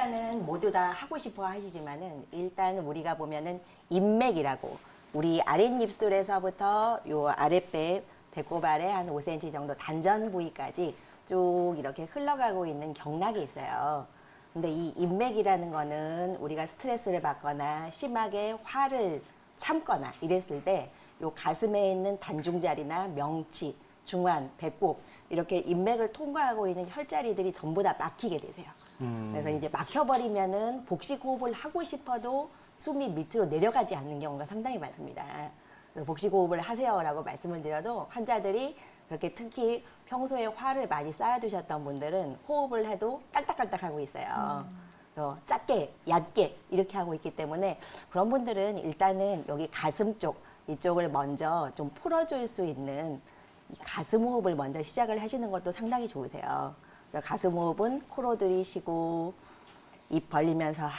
요가는 모두 다 하고 싶어 하시지만은 일단 우리가 보면은 인맥이라고 우리 아랫입술에서부터 요 아랫배 배꼽 아래 한 5cm 정도 단전 부위까지 쭉 이렇게 흘러가고 있는 경락이 있어요. 근데 이 인맥이라는 거는 우리가 스트레스를 받거나 심하게 화를 참거나 이랬을 때 요 가슴에 있는 단중자리나 명치, 중환, 배꼽 이렇게 인맥을 통과하고 있는 혈자리들이 전부 다 막히게 되세요. 그래서 이제 막혀버리면은 복식 호흡을 하고 싶어도 숨이 밑으로 내려가지 않는 경우가 상당히 많습니다. 그래서 복식 호흡을 하세요라고 말씀을 드려도 환자들이 그렇게 특히 평소에 화를 많이 쌓아두셨던 분들은 호흡을 해도 깔딱깔딱 하고 있어요. 짧게, 얕게 이렇게 하고 있기 때문에 그런 분들은 일단은 여기 가슴 쪽 이쪽을 먼저 좀 풀어줄 수 있는 이 가슴 호흡을 먼저 시작을 하시는 것도 상당히 좋으세요. 가슴 호흡은 코로 들이쉬고 입 벌리면서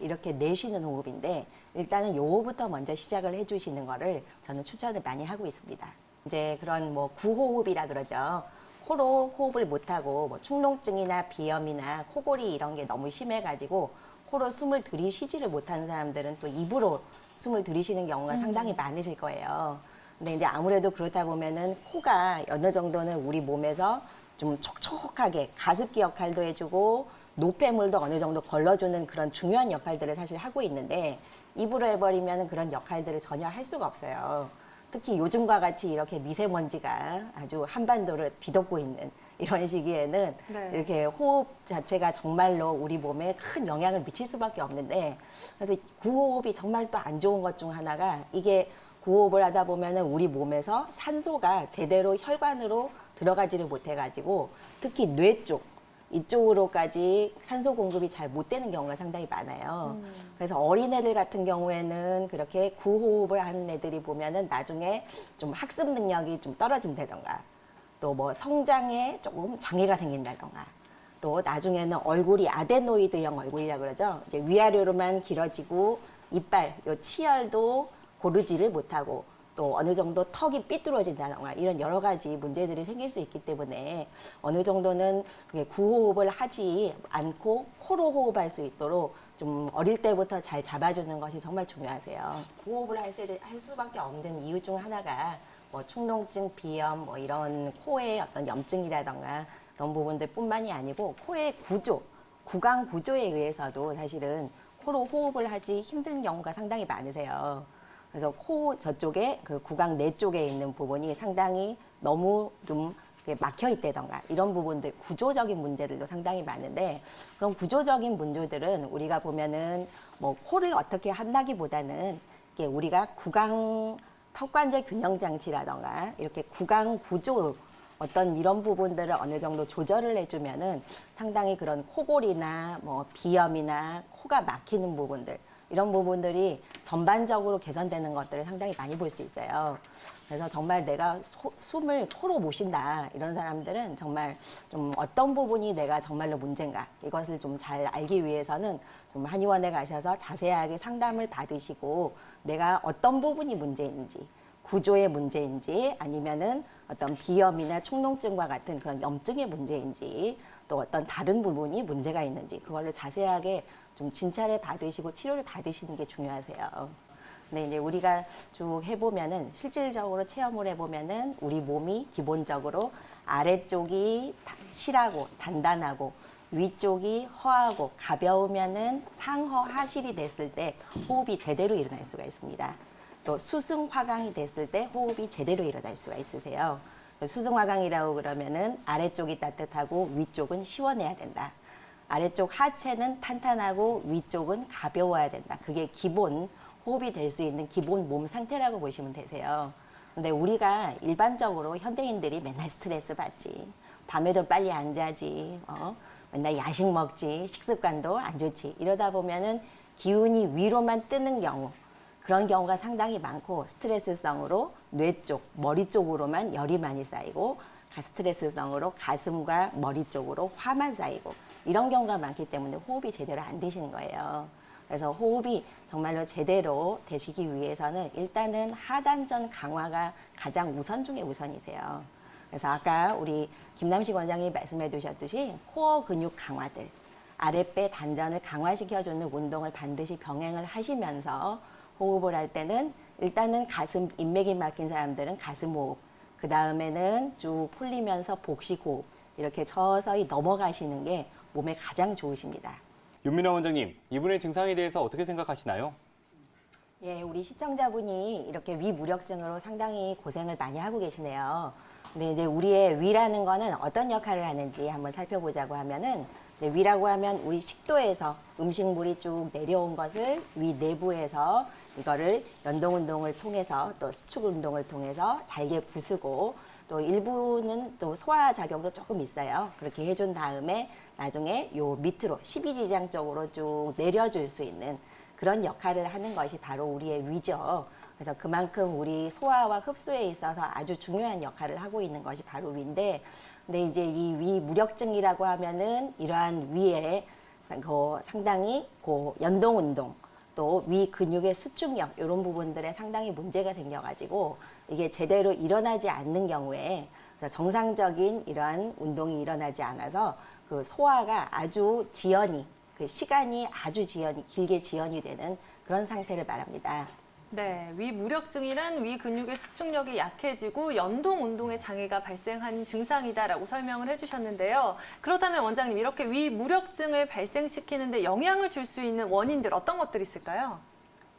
이렇게 내쉬는 호흡인데 일단은 요거부터 먼저 시작을 해주시는 거를 저는 추천을 많이 하고 있습니다. 이제 그런 뭐 구호흡이라 그러죠. 코로 호흡을 못하고 뭐 축농증이나 비염이나 코골이 이런 게 너무 심해가지고 코로 숨을 들이쉬지를 못하는 사람들은 또 입으로 숨을 들이쉬는 경우가 상당히 많으실 거예요. 근데 이제 아무래도 그렇다 보면은 코가 어느 정도는 우리 몸에서 좀 촉촉하게 가습기 역할도 해주고 노폐물도 어느 정도 걸러주는 그런 중요한 역할들을 사실 하고 있는데 입으로 해버리면 그런 역할들을 전혀 할 수가 없어요. 특히 요즘과 같이 이렇게 미세먼지가 아주 한반도를 뒤덮고 있는 이런 시기에는 네. 이렇게 호흡 자체가 정말로 우리 몸에 큰 영향을 미칠 수밖에 없는데 그래서 구호흡이 정말 또 안 좋은 것 중 하나가 이게 구호흡을 하다 보면은 우리 몸에서 산소가 제대로 혈관으로 들어가지를 못해가지고 특히 뇌 쪽 이쪽으로까지 산소 공급이 잘 못 되는 경우가 상당히 많아요. 그래서 어린애들 같은 경우에는 그렇게 구호흡을 하는 애들이 보면은 나중에 좀 학습 능력이 좀 떨어진다던가 또 뭐 성장에 조금 장애가 생긴다던가 또 나중에는 얼굴이 아데노이드형 얼굴이라 그러죠. 이제 위아래로만 길어지고 이빨, 요 치열도 고르지를 못하고 또 어느 정도 턱이 삐뚤어진다던가 이런 여러 가지 문제들이 생길 수 있기 때문에 어느 정도는 그게 구호흡을 하지 않고 코로 호흡할 수 있도록 좀 어릴 때부터 잘 잡아주는 것이 정말 중요하세요. 구호흡을 할 수밖에 없는 이유 중 하나가 뭐 축농증, 비염, 뭐 이런 코의 어떤 염증이라던가 그런 부분들 뿐만이 아니고 코의 구조, 구강 구조에 의해서도 사실은 코로 호흡을 하지 힘든 경우가 상당히 많으세요. 그래서 코 저쪽에 그 구강 내 쪽에 있는 부분이 상당히 너무 좀 막혀 있다던가 이런 부분들 구조적인 문제들도 상당히 많은데 그런 구조적인 문제들은 우리가 보면은 뭐 코를 어떻게 한다기보다는 이게 우리가 구강 턱관절 균형 장치라던가 이렇게 구강 구조 어떤 이런 부분들을 어느 정도 조절을 해주면은 상당히 그런 코골이나 뭐 비염이나 코가 막히는 부분들 이런 부분들이 전반적으로 개선되는 것들을 상당히 많이 볼 수 있어요. 그래서 정말 내가 숨을 코로 못 쉰다 이런 사람들은 정말 좀 어떤 부분이 내가 정말로 문제인가 이것을 좀 잘 알기 위해서는 좀 한의원에 가셔서 자세하게 상담을 받으시고 내가 어떤 부분이 문제인지 구조의 문제인지 아니면은 어떤 비염이나 축농증과 같은 그런 염증의 문제인지 또 어떤 다른 부분이 문제가 있는지 그걸로 자세하게 좀 진찰을 받으시고 치료를 받으시는 게 중요하세요. 근데 이제 우리가 쭉 해보면은 실질적으로 체험을 해보면은 우리 몸이 기본적으로 아래쪽이 실하고 단단하고 위쪽이 허하고 가벼우면은 상허 하실이 됐을 때 호흡이 제대로 일어날 수가 있습니다. 또 수승화강이 됐을 때 호흡이 제대로 일어날 수가 있으세요. 수승화강이라고 그러면은 아래쪽이 따뜻하고 위쪽은 시원해야 된다. 아래쪽 하체는 탄탄하고 위쪽은 가벼워야 된다. 그게 기본 호흡이 될 수 있는 기본 몸 상태라고 보시면 되세요. 근데 우리가 일반적으로 현대인들이 맨날 스트레스 받지. 밤에도 빨리 안 자지. 맨날 야식 먹지. 식습관도 안 좋지. 이러다 보면은 기운이 위로만 뜨는 경우 그런 경우가 상당히 많고 스트레스성으로 뇌 쪽, 머리 쪽으로만 열이 많이 쌓이고 스트레스성으로 가슴과 머리 쪽으로 화만 쌓이고 이런 경우가 많기 때문에 호흡이 제대로 안 되시는 거예요. 그래서 호흡이 정말로 제대로 되시기 위해서는 일단은 하단전 강화가 가장 우선 중에 우선이세요. 그래서 아까 우리 김남식 원장님이 말씀해 주셨듯이 코어 근육 강화들 아랫배 단전을 강화시켜주는 운동을 반드시 병행을 하시면서 호흡을 할 때는 일단은 가슴, 인맥이 막힌 사람들은 가슴 호흡, 그 다음에는 쭉 풀리면서 복식 호흡, 이렇게 서서히 넘어가시는 게 몸에 가장 좋으십니다. 윤민아 원장님, 이분의 증상에 대해서 어떻게 생각하시나요? 예, 우리 시청자분이 이렇게 위무력증으로 상당히 고생을 많이 하고 계시네요. 근데 이제 우리의 위라는 거는 어떤 역할을 하는지 한번 살펴보자고 하면은, 위라고 하면 우리 식도에서 음식물이 쭉 내려온 것을 위 내부에서 이거를 연동 운동을 통해서 또 수축 운동을 통해서 잘게 부수고, 또 일부는 또 소화 작용도 조금 있어요. 그렇게 해준 다음에 나중에 요 밑으로 12지장 쪽으로 쭉 내려줄 수 있는 그런 역할을 하는 것이 바로 우리의 위죠. 그래서 그만큼 우리 소화와 흡수에 있어서 아주 중요한 역할을 하고 있는 것이 바로 위인데, 근데 이제 이 위 무력증이라고 하면은 이러한 위에 상당히 연동 운동, 또 위 근육의 수축력 이런 부분들에 상당히 문제가 생겨가지고 이게 제대로 일어나지 않는 경우에 정상적인 이러한 운동이 일어나지 않아서 그 소화가 아주 지연이, 그 시간이 아주 길게 지연이 되는 그런 상태를 말합니다. 네, 위무력증이란 위 근육의 수축력이 약해지고 연동 운동에 장애가 발생한 증상이다라고 설명을 해주셨는데요. 그렇다면 원장님, 이렇게 위무력증을 발생시키는데 영향을 줄 수 있는 원인들 어떤 것들이 있을까요?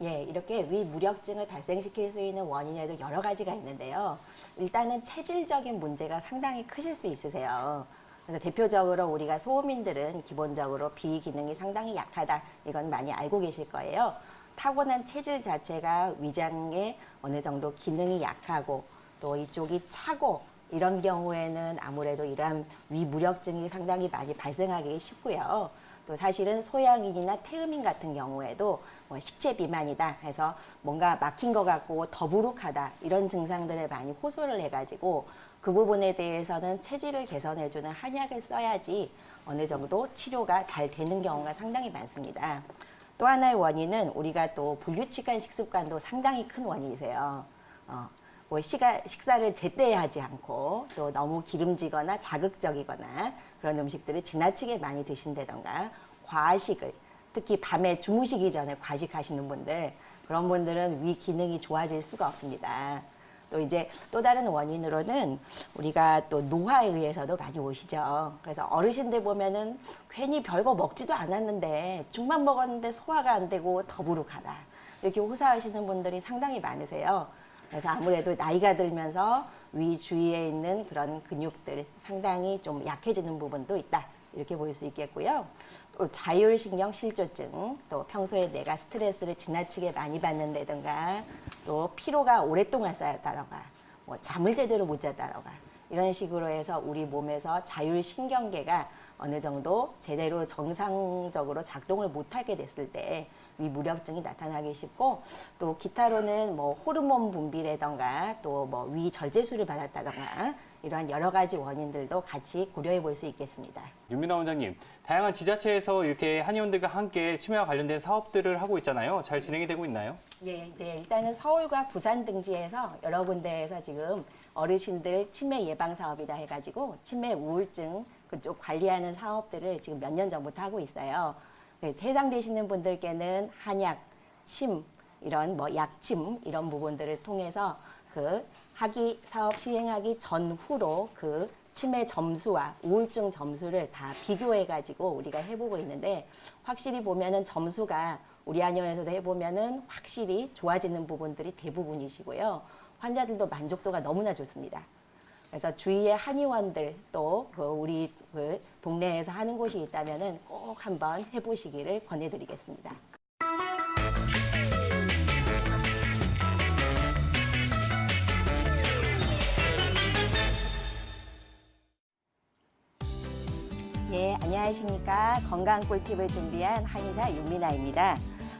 예, 이렇게 위무력증을 발생시킬 수 있는 원인에도 여러 가지가 있는데요. 일단은 체질적인 문제가 상당히 크실 수 있으세요. 그래서 대표적으로 우리가 소음인들은 기본적으로 비기능이 상당히 약하다. 이건 많이 알고 계실 거예요. 타고난 체질 자체가 위장에 어느 정도 기능이 약하고 또 이쪽이 차고 이런 경우에는 아무래도 이러한 위무력증이 상당히 많이 발생하기 쉽고요. 또 사실은 소양인이나 태음인 같은 경우에도 식체 비만이다 해서 뭔가 막힌 것 같고 더부룩하다 이런 증상들을 많이 호소를 해가지고 그 부분에 대해서는 체질을 개선해주는 한약을 써야지 어느 정도 치료가 잘 되는 경우가 상당히 많습니다. 또 하나의 원인은 우리가 또 불규칙한 식습관도 상당히 큰 원인이세요. 식사를 제때 하지 않고 또 너무 기름지거나 자극적이거나 그런 음식들을 지나치게 많이 드신다던가 과식을, 특히 밤에 주무시기 전에 과식하시는 분들, 그런 분들은 위 기능이 좋아질 수가 없습니다. 또 이제 또 다른 원인으로는 우리가 또 노화에 의해서도 많이 오시죠. 그래서 어르신들 보면은 괜히 별거 먹지도 않았는데 죽만 먹었는데 소화가 안 되고 더부룩하다. 이렇게 호소하시는 분들이 상당히 많으세요. 그래서 아무래도 나이가 들면서 위 주위에 있는 그런 근육들 상당히 좀 약해지는 부분도 있다. 이렇게 볼 수 있겠고요. 또 자율신경 실조증, 또 평소에 내가 스트레스를 지나치게 많이 받는다든가, 또 피로가 오랫동안 쌓였다던가, 잠을 제대로 못 잤다던가, 이런 식으로 해서 우리 몸에서 자율신경계가 어느 정도 제대로 정상적으로 작동을 못하게 됐을 때 위무력증이 나타나기 쉽고, 또 기타로는 호르몬 분비라던가 또 위절제술을 받았다던가 이러한 여러 가지 원인들도 같이 고려해 볼 수 있겠습니다. 윤민아 원장님, 다양한 지자체에서 이렇게 한의원들과 함께 치매와 관련된 사업들을 하고 있잖아요. 잘 진행이 되고 있나요? 예, 이제 일단은 서울과 부산 등지에서 여러 군데에서 지금 어르신들 치매 예방 사업이다 해가지고 치매 우울증 그쪽 관리하는 사업들을 지금 몇 년 전부터 하고 있어요. 해당되시는 분들께는 한약, 침, 이런 약침 이런 부분들을 통해서 그 사업 시행하기 전후로 그 치매 점수와 우울증 점수를 다 비교해가지고 우리가 해보고 있는데, 확실히 보면은 점수가 우리 한의원에서도 해보면은 확실히 좋아지는 부분들이 대부분이시고요. 환자들도 만족도가 너무나 좋습니다. 그래서 주위의 한의원들 또 우리 동네에서 하는 곳이 있다면은 꼭 한번 해보시기를 권해드리겠습니다. 예, 안녕하십니까. 건강 꿀팁을 준비한 한의사 윤미나입니다.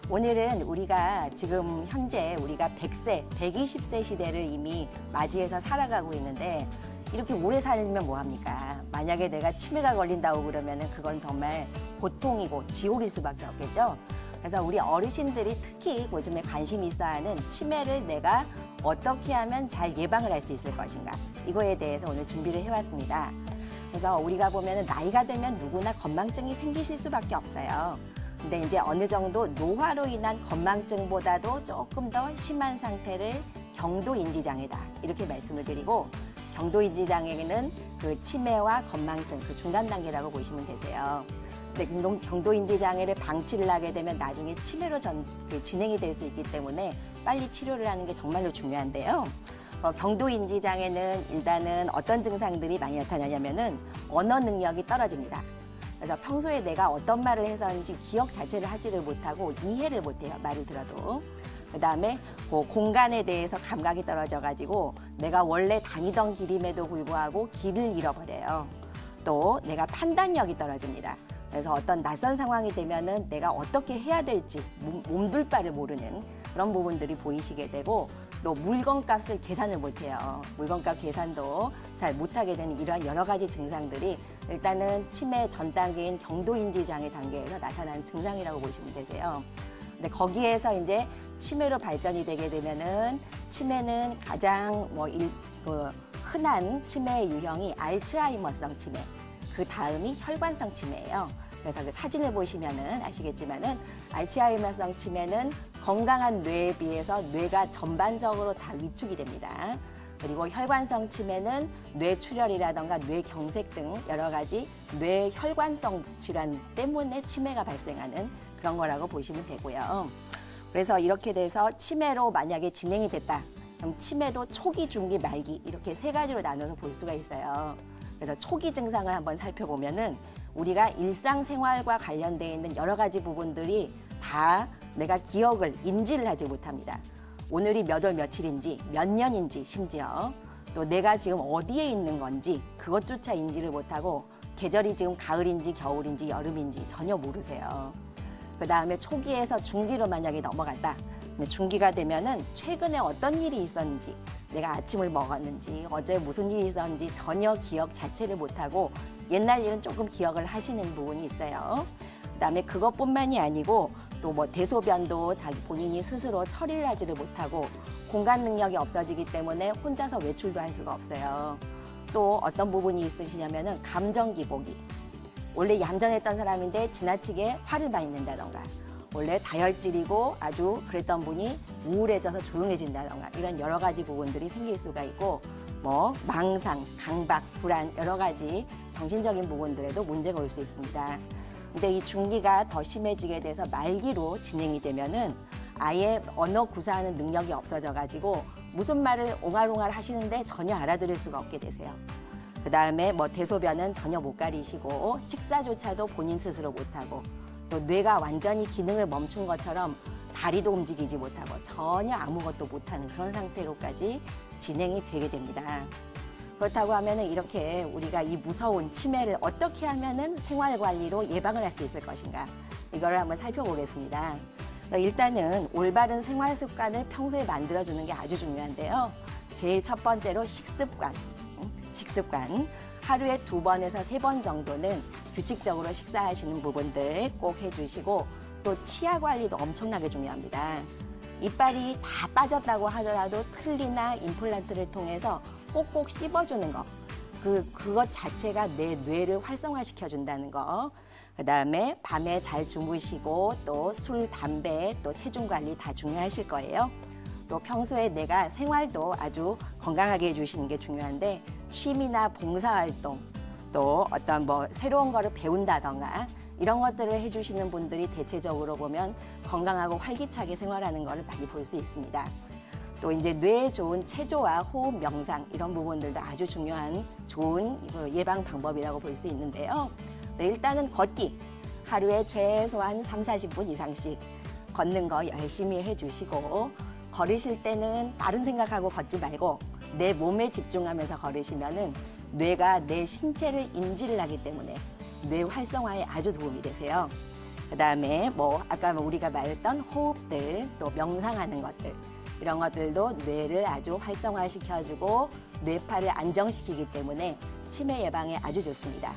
오늘은 우리가 지금 현재 우리가 100세, 120세 시대를 이미 맞이해서 살아가고 있는데, 이렇게 오래 살면 뭐합니까? 만약에 내가 치매가 걸린다고 그러면은 그건 정말 고통이고 지옥일 수밖에 없겠죠? 그래서 우리 어르신들이 특히 요즘에 관심이 있어하는 치매를 내가 어떻게 하면 잘 예방을 할 수 있을 것인가, 이거에 대해서 오늘 준비를 해왔습니다. 그래서 우리가 보면은 나이가 들면 누구나 건망증이 생기실 수밖에 없어요. 근데 이제 어느 정도 노화로 인한 건망증보다도 조금 더 심한 상태를 경도인지장애다 이렇게 말씀을 드리고, 경도인지장애는 그 치매와 건망증 그 중간 단계라고 보시면 되세요. 근데 경도인지장애를 방치를 하게 되면 나중에 치매로 진행이 될 수 있기 때문에 빨리 치료를 하는 게 정말로 중요한데요. 경도인지장애는 일단은 어떤 증상들이 많이 나타나냐면은 언어 능력이 떨어집니다. 그래서 평소에 내가 어떤 말을 해서인지 기억 자체를 하지를 못하고 이해를 못해요. 말을 들어도. 그다음에 공간에 대해서 감각이 떨어져가지고 내가 원래 다니던 길임에도 불구하고 길을 잃어버려요. 또 내가 판단력이 떨어집니다. 그래서 어떤 낯선 상황이 되면은 내가 어떻게 해야 될지 몸둘 바를 모르는 그런 부분들이 보이시게 되고, 또 물건값을 계산을 못해요. 물건값 계산도 잘 못하게 되는 이러한 여러 가지 증상들이 일단은 치매 전 단계인 경도인지장애 단계에서 나타나는 증상이라고 보시면 되세요. 근데 거기에서 이제 치매로 발전이 되게 되면은 치매는 가장 흔한 치매의 유형이 알츠하이머성 치매, 그 다음이 혈관성 치매예요. 그래서 그 사진을 보시면은 아시겠지만은 알츠하이머성 치매는 건강한 뇌에 비해서 뇌가 전반적으로 다 위축이 됩니다. 그리고 혈관성 치매는 뇌출혈이라던가 뇌경색 등 여러 가지 뇌혈관성 질환 때문에 치매가 발생하는 그런 거라고 보시면 되고요. 그래서 이렇게 돼서 치매로 만약에 진행이 됐다. 그럼 치매도 초기, 중기, 말기 이렇게 세 가지로 나눠서 볼 수가 있어요. 그래서 초기 증상을 한번 살펴보면은 우리가 일상생활과 관련되어 있는 여러 가지 부분들이 다 내가 기억을 인지를 하지 못합니다. 오늘이 몇 월 며칠인지 몇 년인지 심지어 또 내가 지금 어디에 있는 건지 그것조차 인지를 못하고 계절이 지금 가을인지 겨울인지 여름인지 전혀 모르세요. 그다음에 초기에서 중기로 만약에 넘어갔다. 중기가 되면은 최근에 어떤 일이 있었는지, 내가 아침을 먹었는지, 어제 무슨 일이 있었는지 전혀 기억 자체를 못하고 옛날 일은 조금 기억을 하시는 부분이 있어요. 그다음에 그것뿐만이 아니고 또 대소변도 자기 본인이 스스로 처리를 하지를 못하고 공간 능력이 없어지기 때문에 혼자서 외출도 할 수가 없어요. 또 어떤 부분이 있으시냐면은 감정 기복이, 원래 얌전했던 사람인데 지나치게 화를 많이 낸다던가, 원래 다혈질이고 아주 그랬던 분이 우울해져서 조용해진다던가 이런 여러 가지 부분들이 생길 수가 있고, 망상, 강박, 불안 여러 가지 정신적인 부분들에도 문제가 올 수 있습니다. 근데 이 중기가 더 심해지게 돼서 말기로 진행이 되면은 아예 언어 구사하는 능력이 없어져 가지고 무슨 말을 옹알옹알 하시는데 전혀 알아들을 수가 없게 되세요. 그다음에 대소변은 전혀 못 가리시고 식사조차도 본인 스스로 못하고, 또 뇌가 완전히 기능을 멈춘 것처럼 다리도 움직이지 못하고 전혀 아무것도 못하는 그런 상태로까지 진행이 되게 됩니다. 그렇다고 하면은 이렇게 우리가 이 무서운 치매를 어떻게 하면은 생활 관리로 예방을 할 수 있을 것인가, 이거를 한번 살펴보겠습니다. 일단은 올바른 생활 습관을 평소에 만들어주는 게 아주 중요한데요. 제일 첫 번째로 식습관. 하루에 2번에서 3번 정도는 규칙적으로 식사하시는 부분들 꼭 해주시고, 또 치아 관리도 엄청나게 중요합니다. 이빨이 다 빠졌다고 하더라도 틀니나 임플란트를 통해서 꼭꼭 씹어주는 거, 그것 자체가 내 뇌를 활성화시켜준다는 거. 그다음에 밤에 잘 주무시고 또 술, 담배, 또 체중 관리 다 중요하실 거예요. 또 평소에 내가 생활도 아주 건강하게 해주시는 게 중요한데, 취미나 봉사활동, 또 어떤 새로운 거를 배운다던가 이런 것들을 해주시는 분들이 대체적으로 보면 건강하고 활기차게 생활하는 거를 많이 볼 수 있습니다. 또 이제 뇌에 좋은 체조와 호흡, 명상 이런 부분들도 아주 중요한 좋은 예방 방법이라고 볼 수 있는데요. 일단은 걷기. 하루에 최소한 30-40분 이상씩 걷는 거 열심히 해주시고, 걸으실 때는 다른 생각하고 걷지 말고 내 몸에 집중하면서 걸으시면은 뇌가 내 신체를 인지를 하기 때문에 뇌 활성화에 아주 도움이 되세요. 그다음에 아까 우리가 말했던 호흡들, 또 명상하는 것들, 이런 것들도 뇌를 아주 활성화시켜주고 뇌파를 안정시키기 때문에 치매 예방에 아주 좋습니다.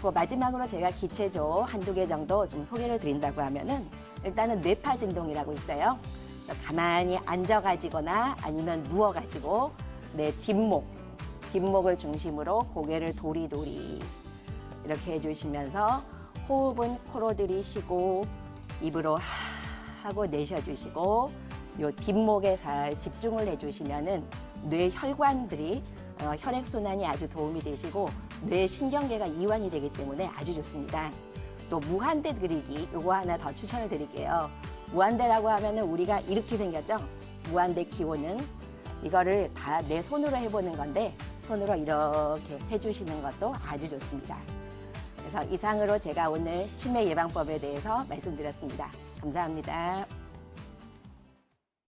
마지막으로 제가 기체조 한두 개 정도 좀 소개를 드린다고 하면은, 일단은 뇌파 진동이라고 있어요. 가만히 앉아가지거나 아니면 누워가지고 내 뒷목, 뒷목을 중심으로 고개를 도리도리 이렇게 해주시면서 호흡은 코로 들이쉬고 입으로 하 하고 내쉬어주시고 요 뒷목에 잘 집중을 해주시면은 뇌 혈관들이 혈액순환이 아주 도움이 되시고 뇌 신경계가 이완이 되기 때문에 아주 좋습니다. 또 무한대 그리기 요거 하나 더 추천을 드릴게요. 무한대라고 하면은 우리가 이렇게 생겼죠. 무한대 기호는 이거를 다 내 손으로 해보는 건데 손으로 이렇게 해주시는 것도 아주 좋습니다. 그래서 이상으로 제가 오늘 치매 예방법에 대해서 말씀드렸습니다. 감사합니다.